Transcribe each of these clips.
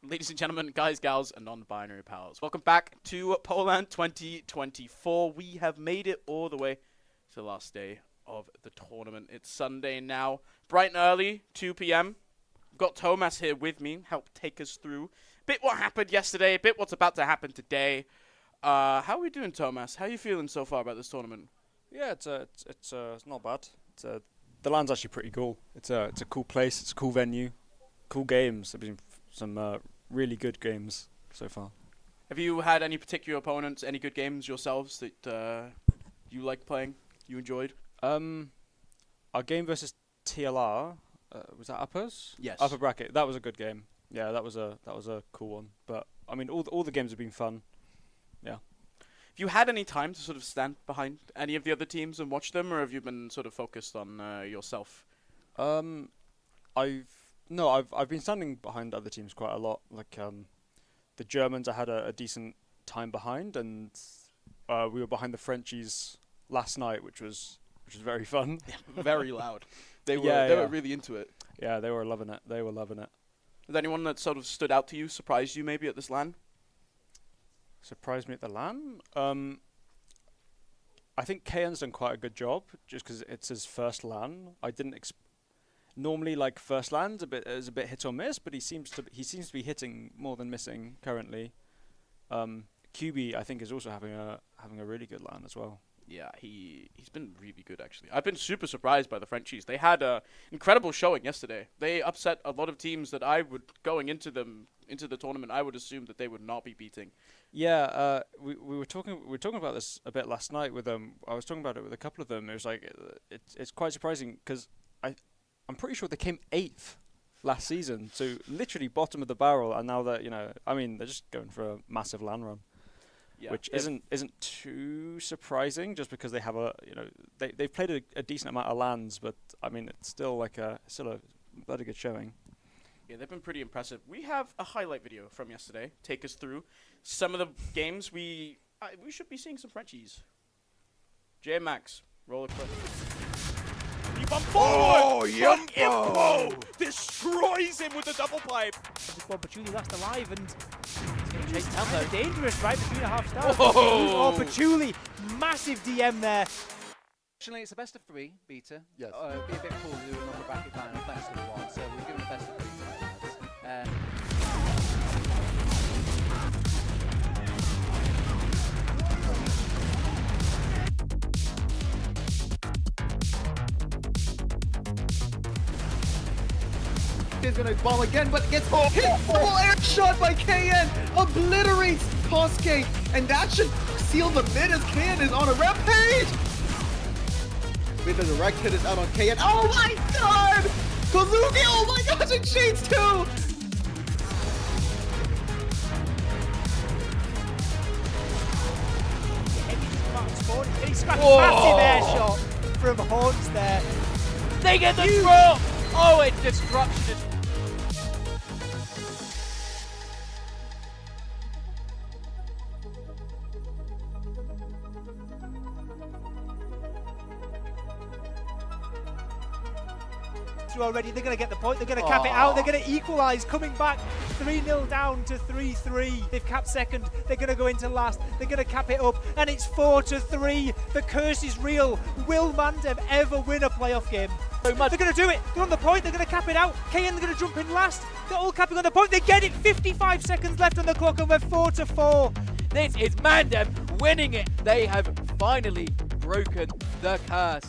ladies and gentlemen, guys, gals, and non-binary pals. Welcome back to poLANd 2024. We have made it all the way to the last day of the tournament. It's Sunday now, bright and early, 2 p.m. Got Thomas here with me, help take us through a bit what happened yesterday, a bit what's about to happen today. How are we doing, Thomas? How are you feeling so far about this tournament? Yeah, it's not bad. The LAN's actually pretty cool. It's a cool place. It's a cool venue, cool games. There've been some really good games so far. Have you had any particular opponents, any good games yourselves that you like playing, you enjoyed? Our game versus TLR, was that uppers? Yes. Upper bracket. That was a good game. Yeah, that was a cool one. But I mean, all the games have been fun. Yeah. Have you had any time to sort of stand behind any of the other teams and watch them, or have you been sort of focused on yourself? I've been standing behind other teams quite a lot. Like the Germans, I had a decent time behind, and we were behind the Frenchies last night, which was very fun. Very loud. They were really into it. Yeah, they were loving it. Is there anyone that sort of stood out to you, surprised you maybe at this LAN? Surprised me at the LAN? I think KN's done quite a good job, just because it's his first LAN. I didn't normally like first LANs is a bit hit or miss, but he seems to be hitting more than missing currently. QB I think is also having a really good LAN as well. Yeah, he's been really good actually. I've been super surprised by the Frenchies. They had an incredible showing yesterday. They upset a lot of teams that I would going into the tournament. I would assume that they would not be beating. Yeah, we were talking about this a bit last night with them. I was talking about it with a couple of them. It was like it's quite surprising because I'm pretty sure they came 8th last season, so literally bottom of the barrel, and now that they're just going for a massive LAN run. Yeah, which isn't too surprising, just because they have they've played a decent amount of LANs, but I mean it's still a bloody good showing. Yeah, they've been pretty impressive. We have a highlight video from yesterday. Take us through some of the games. We should be seeing some Frenchies. J Max, roll a clip. Keep on forward! Young Info destroys him with a double pipe. Well, Patchouli last alive, and it's kind of dangerous right between a half stars. Whoa. Oh, Patchouli, massive DM there. Fortunately, it's a best of 3 beta. Yes. It'd be a bit cool to do another bracket line of best of 1, so we're doing a best of 3 tonight, lads. Is gonna bomb again, but gets hit. Full air shot by KN, obliterates Kosuke, and that should seal the mid as KN is on a rampage. With the direct hit is out on KN. Oh my god! Kozuki, oh my gosh, and Shades too! He scratched massive air shot from Horns there. They get the drop! Oh, it's destruction. Already, they're going to get the point, they're going to cap it out, they're going to equalise, coming back 3-0 down to 3-3. They've capped second, they're going to go into last, they're going to cap it up, and it's 4-3. The curse is real. Will Wandum ever win a playoff game? They're going to do it, they're on the point, they're going to cap it out. KN, they're going to jump in last, they're all capping on the point, they get it, 55 seconds left on the clock, and we're 4-4. This is Wandum winning it. They have finally broken the curse.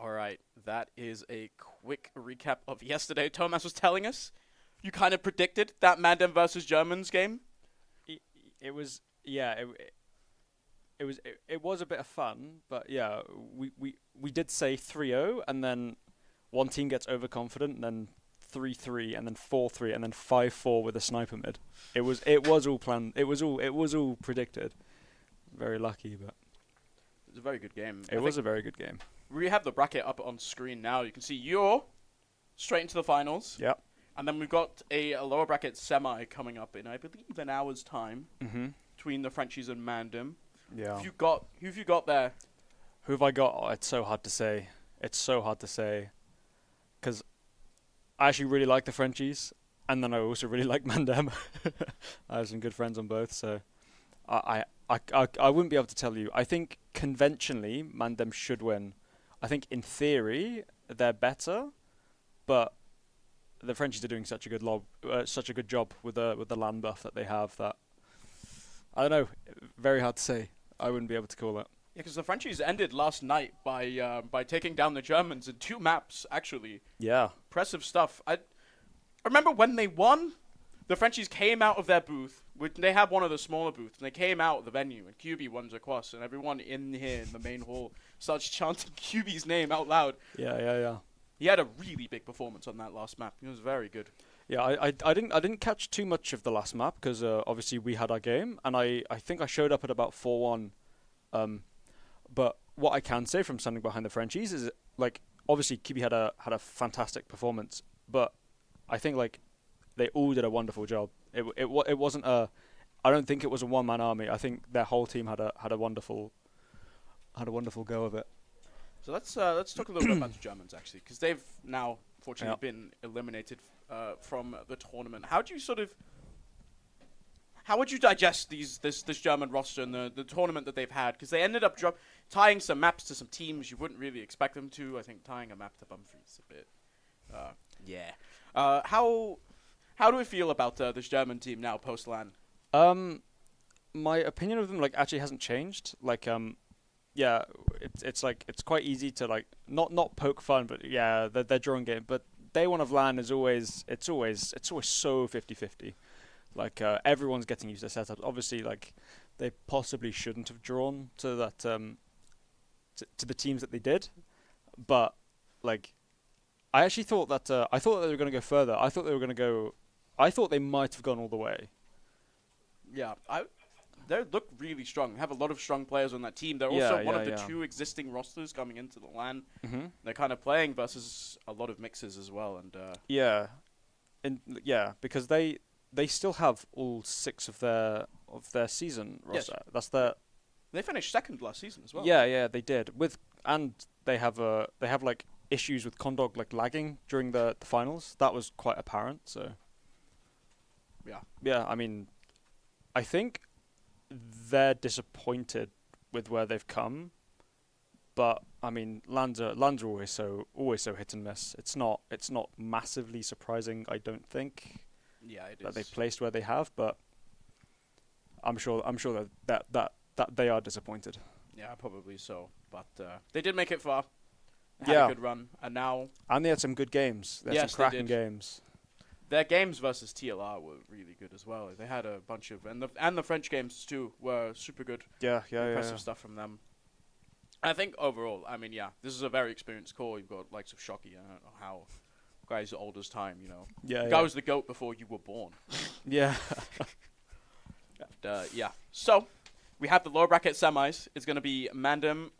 All right, that is a quick recap of yesterday. Thomas was telling us you kind of predicted that Wandum versus Germans game. It was a bit of fun, but yeah, we did say 3-0, and then one team gets overconfident, and then 3-3, and then 4-3, and then 5-4 with a sniper mid. It was all planned. It was all predicted. Very lucky, but it was a very good game. It was a very good game. We have the bracket up on screen now. You can see you're straight into the finals. Yep. And then we've got a lower bracket semi coming up in, I believe, an hour's time between the Frenchies and Wandum. Yeah. Who have you got there? Who have I got? Oh, it's so hard to say. Because I actually really like the Frenchies, and then I also really like Mandem. I have some good friends on both, so I wouldn't be able to tell you. I think conventionally Mandem should win. I think in theory they're better, but the Frenchies are doing such a good job with the LAN buff that they have that I don't know. Very hard to say. I wouldn't be able to call it. Yeah, because the Frenchies ended last night by taking down the Germans in 2 maps. Actually, Yeah. impressive stuff. I remember when they won, the Frenchies came out of their booth. They had one of the smaller booths, and they came out of the venue, and QB runs across, and everyone in here in the main hall starts chanting QB's name out loud. Yeah. He had a really big performance on that last map. He was very good. Yeah, I didn't catch too much of the last map because obviously we had our game, and I think I showed up at about 4-1. But what I can say from standing behind the Frenchies is like obviously QB had a fantastic performance, but I think like they all did a wonderful job. It wasn't a, I don't think it was a one-man army. I think their whole team had a wonderful go of it. So let's talk a little bit about the Germans actually, because they've now fortunately been eliminated from the tournament. How would you digest this German roster and the tournament that they've had? Because they ended up tying some maps to some teams you wouldn't really expect them to. I think tying a map to Bumfries a bit. How do we feel about this German team now post LAN? My opinion of them like actually hasn't changed. Like yeah, it's like it's quite easy to like not poke fun, but yeah, they're drawing game. But day one of LAN is always so 50-50. Like everyone's getting used to setups. Obviously, like they possibly shouldn't have drawn to that to the teams that they did, but like I actually thought that they were going to go further. I thought they might have gone all the way. Yeah, they look really strong. They have a lot of strong players on that team. They're also one of the 2 existing rosters coming into the LAN. Mm-hmm. They're kind of playing versus a lot of mixes as well, and because they still have all 6 of their season roster. Yes. That's they finished 2nd last season as well. Yeah, they did. And they have like issues with Condog like lagging during the finals. That was quite apparent. So yeah. I mean, I think they're disappointed with where they've come, but I mean, LANs are always so hit and miss. It's not massively surprising, I don't think. Yeah, it that is. they've placed where they have, but I'm sure that they are disappointed. Yeah, probably so. But they did make it far. They Yeah. had a good run, and they had some good games. They had some cracking games. Their games versus TLR were really good as well. They had a bunch of and the French games too were super good. Yeah. Impressive stuff from them. I think overall, I mean, yeah, this is a very experienced core. You've got likes of Shocky. I don't know how. Guy's old as time, you know. Yeah. Guy was the GOAT before you were born. Yeah. Yeah. So, we have the lower bracket semis. It's going to be Mandem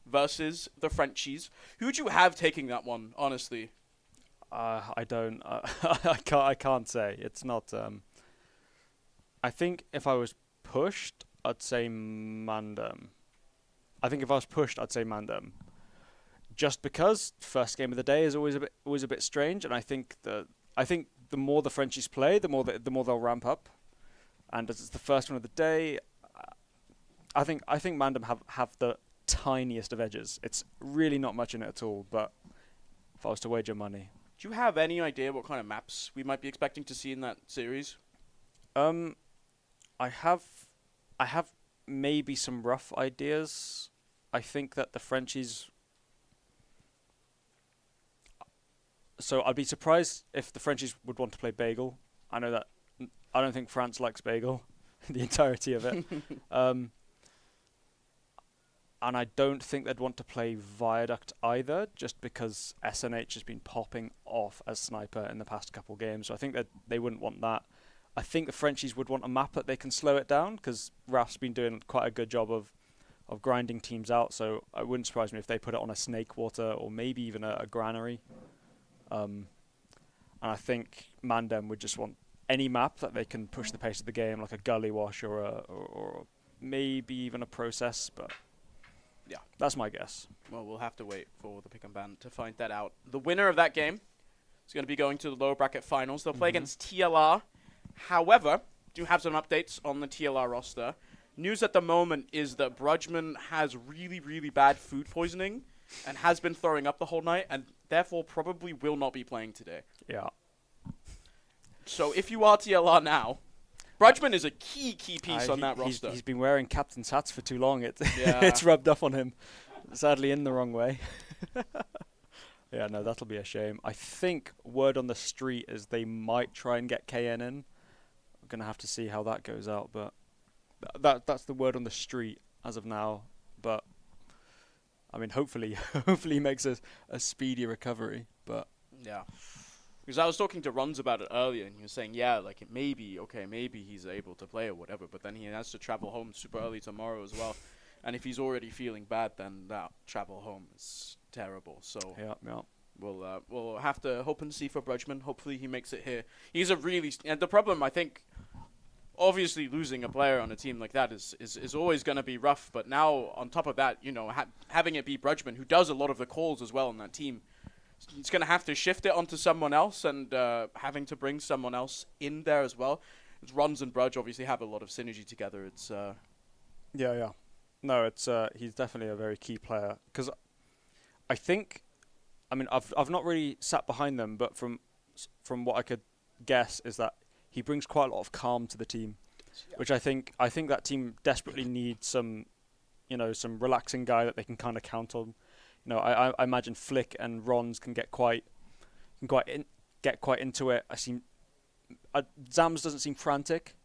versus the Frenchies. Who would you have taking that one, honestly? I don't. I can't say. It's not. I think if I was pushed, I'd say Mandem. Just because first game of the day is always a bit strange, and I think the more the Frenchies play, the more they'll ramp up, and as it's the first one of the day, I think Mandem have the tiniest of edges. It's really not much in it at all. But if I was to wager money, do you have any idea what kind of maps we might be expecting to see in that series? I have maybe some rough ideas. I think that the Frenchies. So I'd be surprised if the Frenchies would want to play Bagel. I know that I don't think France likes Bagel, the entirety of it. And I don't think they'd want to play Viaduct either, just because SNH has been popping off as sniper in the past couple games. So I think that they wouldn't want that. I think the Frenchies would want a map that they can slow it down, because Raf's been doing quite a good job of grinding teams out. So it wouldn't surprise me if they put it on a Snakewater or maybe even a Granary. And I think Mandem would just want any map that they can push the pace of the game, like a Gully Wash or maybe even a Process, but yeah, that's my guess. Well, we'll have to wait for the pick and ban to find that out. The winner of that game is going to be going to the lower bracket finals. They'll play against TLR. However, do have some updates on the TLR roster. News at the moment is that Brujman has really, really bad food poisoning and has been throwing up the whole night and therefore probably will not be playing today. Yeah. So if you are TLR now, Brujman is a key piece on that roster. He's been wearing captain's hats for too long. Yeah. It's rubbed off on him. Sadly, in the wrong way. Yeah, no, that'll be a shame. I think word on the street is they might try and get KN in. I'm going to have to see how that goes out, but that's the word on the street as of now. But I mean, hopefully he makes a speedy recovery. But yeah, because I was talking to Runs about it earlier, and he was saying, yeah, like maybe he's able to play or whatever, but then he has to travel home super early tomorrow as well. And if he's already feeling bad, then that travel home is terrible. So yeah. We'll have to hope and see for Brujman. Hopefully he makes it here. He's a really and the problem, I think, obviously losing a player on a team like that is always going to be rough. But now on top of that, you know, having it be Brujman, who does a lot of the calls as well on that team, it's going to have to shift it onto someone else, and having to bring someone else in there as well. Runs and Brudge obviously have a lot of synergy together. It's yeah. No, it's he's definitely a very key player, because I think, I mean, I've not really sat behind them, but from what I could guess is that he brings quite a lot of calm to the team, which I think that team desperately needs some relaxing guy that they can kind of count on. You know, I imagine Flick and Rons can get quite into it. Zams doesn't seem frantic,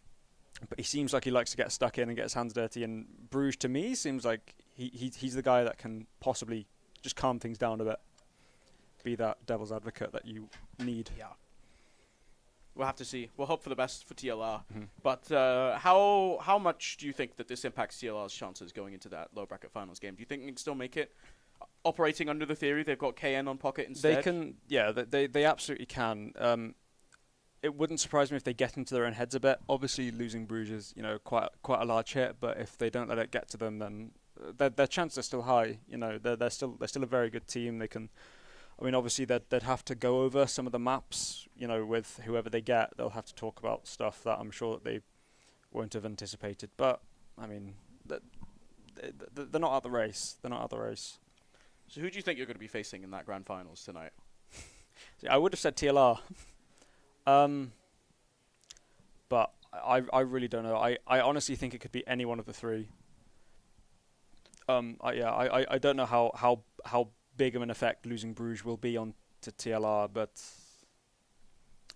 but he seems like he likes to get stuck in and get his hands dirty. And Bruges, to me, seems like he's the guy that can possibly just calm things down a bit, be that devil's advocate that you need. Yeah. We'll have to see. We'll hope for the best for TLR. Mm-hmm. But how much do you think that this impacts TLR's chances going into that low bracket finals game? Do you think they can still make it? Operating under the theory they've got KN on pocket instead? They can, yeah, they absolutely can. It wouldn't surprise me if they get into their own heads a bit. Obviously, losing Bruges is, quite a large hit. But if they don't let it get to them, then their chances are still high. They're still a very good team. They can. I mean, obviously, they'd have to go over some of the maps. With whoever they get, they'll have to talk about stuff that I'm sure that they won't have anticipated. But I mean, they're not out the race. They're not out the race. So who do you think you're going to be facing in that grand finals tonight? See, I would have said TLR. But I really don't know. I honestly think it could be any one of the three. I don't know how big of an effect losing Bruges will be on to TLR, but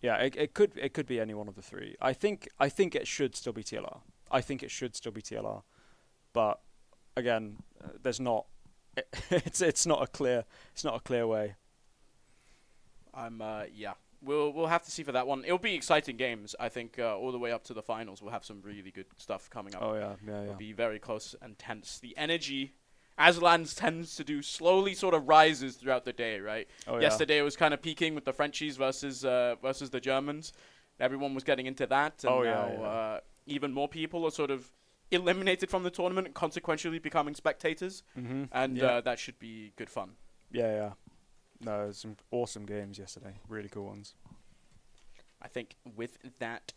yeah, it could be any one of the three. I think it should still be TLR. But again, there's not. It's not a clear way. We'll have to see for that one. It'll be exciting games. I think all the way up to the finals, we'll have some really good stuff coming up. Oh yeah. It'll be very close and tense. The energy, as LANs tends to do, slowly sort of rises throughout the day, right? Oh, Yesterday it was kind of peaking with the Frenchies versus the Germans. Everyone was getting into that, and now even more people are sort of eliminated from the tournament and consequentially becoming spectators. Mm-hmm. And that should be good fun. Yeah. No, it was some awesome games yesterday. Really cool ones. I think with that,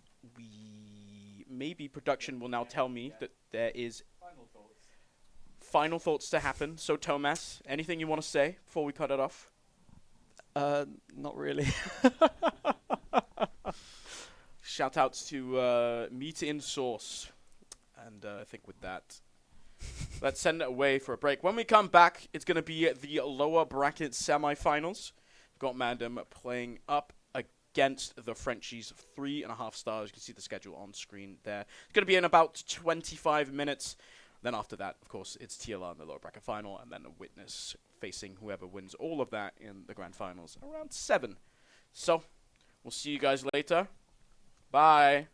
maybe production will now tell me that there is final thoughts to happen. So, Tomas, anything you want to say before we cut it off? Not really. Shout outs to Meat in Sauce. And I think with that, let's send it away for a break. When we come back, it's going to be the lower bracket semifinals. We've got Wandum playing up against the Frenchies, 3.5 stars. You can see the schedule on screen there. It's going to be in about 25 minutes. Then after that, of course, it's TLR in the lower bracket final, and then a Witness facing whoever wins all of that in the grand finals around 7. So, we'll see you guys later. Bye.